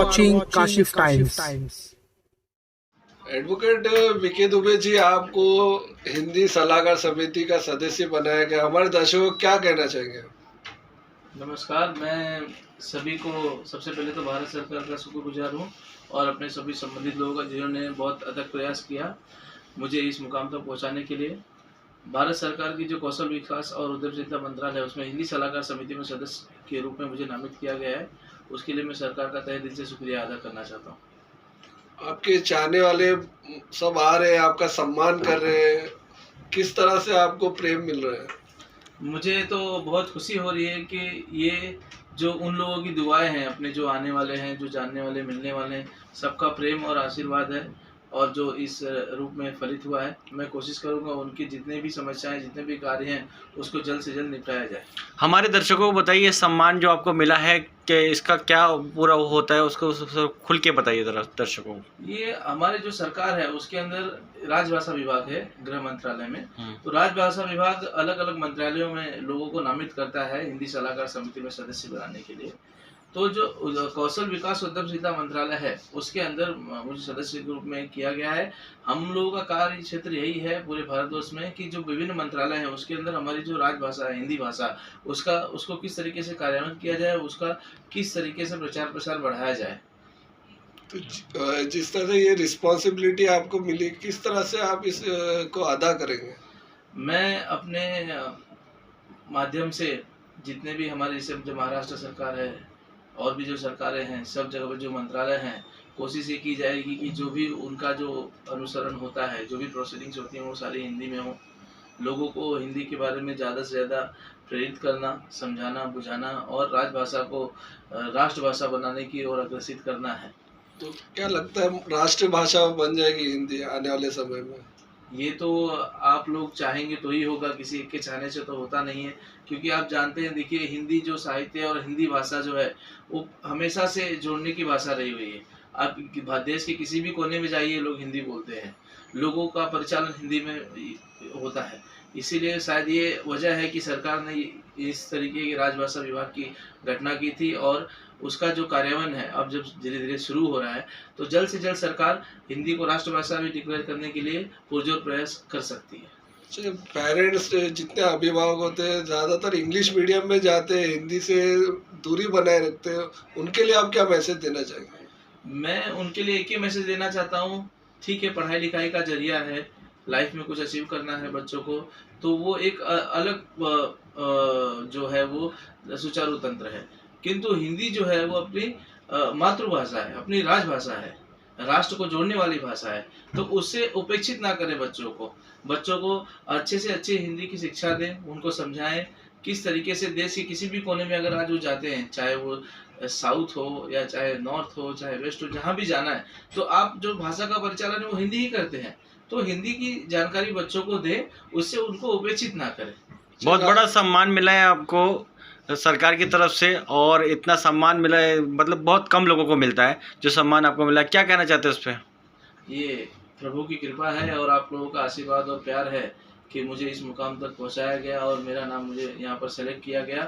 watching Kashif Times. Advocate VK Dubey ji, आपको हिंदी सलाहकार समिति का सदस्य बनाया गया, हमारे दर्शकों को क्या कहना चाहेंगे? नमस्कार। मैं सभी को सबसे पहले तो भारत सरकार का शुक्रगुजार हूँ और अपने सभी संबंधित लोगों का जिन्होंने बहुत अथक प्रयास किया मुझे इस मुकाम तक पहुँचाने के लिए। भारत सरकार की जो कौशल विकास और उद्यमशीलता मंत्रालय है उसमें हिंदी सलाहकार समिति में सदस्य के रूप में मुझे नामित किया गया है। उसके लिए मैं सरकार का तहे दिल से शुक्रिया अदा करना चाहता हूँ। आपके चाहने वाले सब आ रहे हैं, आपका सम्मान कर रहे हैं, किस तरह से आपको प्रेम मिल रहा है? मुझे तो बहुत खुशी हो रही है कि ये जो उन लोगों की दुआएं हैं, अपने जो आने वाले हैं, जो जानने वाले, मिलने वाले हैं, सबका प्रेम और आशीर्वाद है और जो इस रूप में फलित हुआ है। मैं कोशिश करूंगा उनकी जितने भी समस्याएं, जितने भी कार्य हैं, उसको जल्द से जल्द निपटाया जाए। हमारे दर्शकों को बताइए, सम्मान जो आपको मिला है कि इसका क्या पूरा होता है, उसको खुल के बताइए जरा दर्शकों को। ये हमारे जो सरकार है उसके अंदर राजभाषा विभाग है गृह मंत्रालय में। तो राजभाषा विभाग अलग अलग मंत्रालयों में लोगों को नामित करता है हिंदी सलाहकार समिति में सदस्य बनाने के लिए। तो जो कौशल विकास उद्यमशीलता मंत्रालय है उसके अंदर मुझे सदस्य के रूप में किया गया है। हम लोगों का कार्य क्षेत्र यही है पूरे भारतवर्ष में कि जो विभिन्न मंत्रालय हैं उसके अंदर हमारी जो राजभाषा है हिंदी भाषा, उसको किस तरीके से कार्यान्वित किया जाए, उसका किस तरीके से प्रचार प्रसार बढ़ाया जाए। तो जिस तरह से ये रिस्पॉन्सिबिलिटी आपको मिली, किस तरह से आप इस को अदा करेंगे? मैं अपने माध्यम से जितने भी हमारे जैसे जो महाराष्ट्र सरकार है और भी जो सरकारें हैं, सब जगह पर जो मंत्रालय हैं, कोशिश ये की जाएगी कि जो भी उनका जो अनुसरण होता है, जो भी प्रोसीडिंग्स होती हैं वो सारी हिंदी में हो। लोगों को हिंदी के बारे में ज़्यादा से ज़्यादा प्रेरित करना, समझाना, बुझाना और राजभाषा को राष्ट्रभाषा बनाने की ओर अग्रसित करना है। तो क्या लगता है राष्ट्रभाषा बन जाएगी हिंदी आने वाले समय में? ये तो आप लोग चाहेंगे तो ही होगा, किसी एक के चाहने से तो होता नहीं है। क्योंकि आप जानते हैं, देखिए हिंदी जो साहित्य और हिंदी भाषा जो है वो हमेशा से जोड़ने की भाषा रही हुई है। आप देश के किसी भी कोने में जाइए, लोग हिंदी बोलते हैं, लोगों का परिचालन हिंदी में होता है। इसीलिए शायद ये वजह है कि सरकार ने इस तरीके की राजभाषा विभाग की घटना की थी और उसका जो कार्यान्वयन है अब जब धीरे धीरे शुरू हो रहा है तो जल्द से जल्द सरकार हिंदी को राष्ट्रभाषा भी डिक्लेयर करने के लिए पुरजोर प्रयास कर सकती है। पेरेंट्स जितने अभिभावक होते हैं ज़्यादातर इंग्लिश मीडियम में जाते हैं, हिंदी से दूरी बनाए रखते हैं, उनके लिए आप क्या मैसेज देना चाहेंगे? मैं उनके लिए एक ही मैसेज देना चाहता हूँ, ठीक है पढ़ाई लिखाई का जरिया है, लाइफ में कुछ अचीव करना है बच्चों को, तो वो एक अलग जो है वो सुचारू तंत्र है। किंतु हिंदी जो है वो अपनी मातृभाषा है, अपनी राजभाषा है, राष्ट्र को जोड़ने वाली भाषा है। तो उससे उपेक्षित ना करें बच्चों को अच्छे से अच्छी हिंदी की शिक्षा दें, उनको समझाएं किस तरीके से देश के किसी भी कोने में अगर आज वो जाते हैं, चाहे वो साउथ हो या चाहे नॉर्थ हो चाहे वेस्ट हो, जहाँ भी जाना है तो आप जो भाषा का परिचालन है वो हिंदी ही करते हैं। तो हिंदी की जानकारी बच्चों को दें, उससे उनको उपेक्षित ना करें। बहुत बड़ा सम्मान मिला है आपको सरकार की तरफ से, और इतना सम्मान मिला है मतलब बहुत कम लोगों को मिलता है जो सम्मान आपको मिला है। क्या कहना चाहते हैं उस पर? ये प्रभु की कृपा है और आप लोगों का आशीर्वाद और प्यार है कि मुझे इस मुकाम तक पहुंचाया गया और मेरा नाम मुझे यहाँ पर सेलेक्ट किया गया,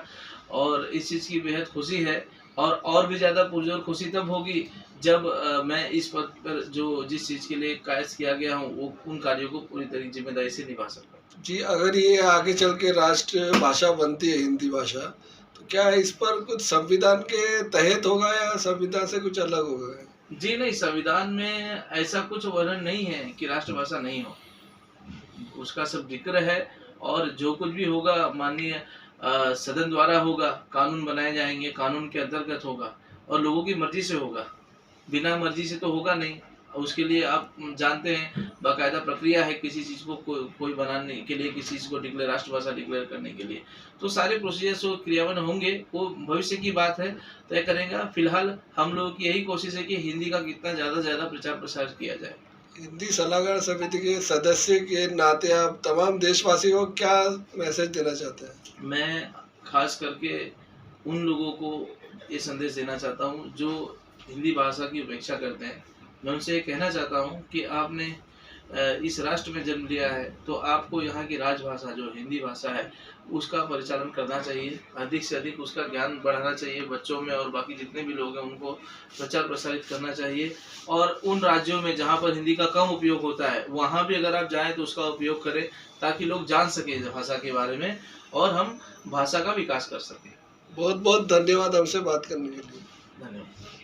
और इस चीज़ की बेहद खुशी है। और भी ज़्यादा पुरजोर खुशी तब होगी जब मैं इस पद पर जो जिस चीज़ के लिए कायज किया गया हूँ वो उन कार्यों को पूरी तरीके जिम्मेदारी से निभा सकूँ। जी, अगर ये आगे चल के राष्ट्र भाषा बनती है हिंदी भाषा, तो क्या इस पर कुछ संविधान के तहत होगा या संविधान से कुछ अलग होगा? जी नहीं, संविधान में ऐसा कुछ वर्णन नहीं है कि राष्ट्रभाषा नहीं हो, उसका सब जिक्र है। और जो कुछ भी होगा माननीय सदन द्वारा होगा, कानून बनाए जाएंगे, कानून के अंतर्गत होगा और लोगों की मर्जी से होगा, बिना मर्जी से तो होगा नहीं। उसके लिए आप जानते हैं बाकायदा प्रक्रिया है किसी चीज़ को कोई बनाने के लिए, किसी चीज़ को डिक्लेयर राष्ट्रभाषा डिक्लेयर करने के लिए, तो सारे प्रोसीजर्स वो क्रियान्वयन होंगे, वो भविष्य की बात है, तय करेंगे। फिलहाल हम लोगों की यही कोशिश है कि हिंदी का कितना ज़्यादा से ज़्यादा प्रचार प्रसार किया जाए। हिंदी सलाहकार समिति के सदस्य के नाते आप तमाम देशवासियों को क्या मैसेज देना चाहते हैं? मैं खास करके उन लोगों को ये संदेश देना चाहता हूँ जो हिंदी भाषा की उपेक्षा करते हैं। मैं उनसे ये कहना चाहता हूँ कि आपने इस राष्ट्र में जन्म लिया है तो आपको यहाँ की राजभाषा जो हिंदी भाषा है उसका परिचालन करना चाहिए, अधिक से अधिक उसका ज्ञान बढ़ाना चाहिए बच्चों में, और बाकी जितने भी लोग हैं उनको प्रचार प्रसारित करना चाहिए। और उन राज्यों में जहाँ पर हिंदी का कम उपयोग होता है वहाँ भी अगर आप जाएँ तो उसका उपयोग करें ताकि लोग जान सकें भाषा के बारे में और हम भाषा का विकास कर सकें। बहुत बहुत धन्यवाद हमसे बात करने के लिए। धन्यवाद।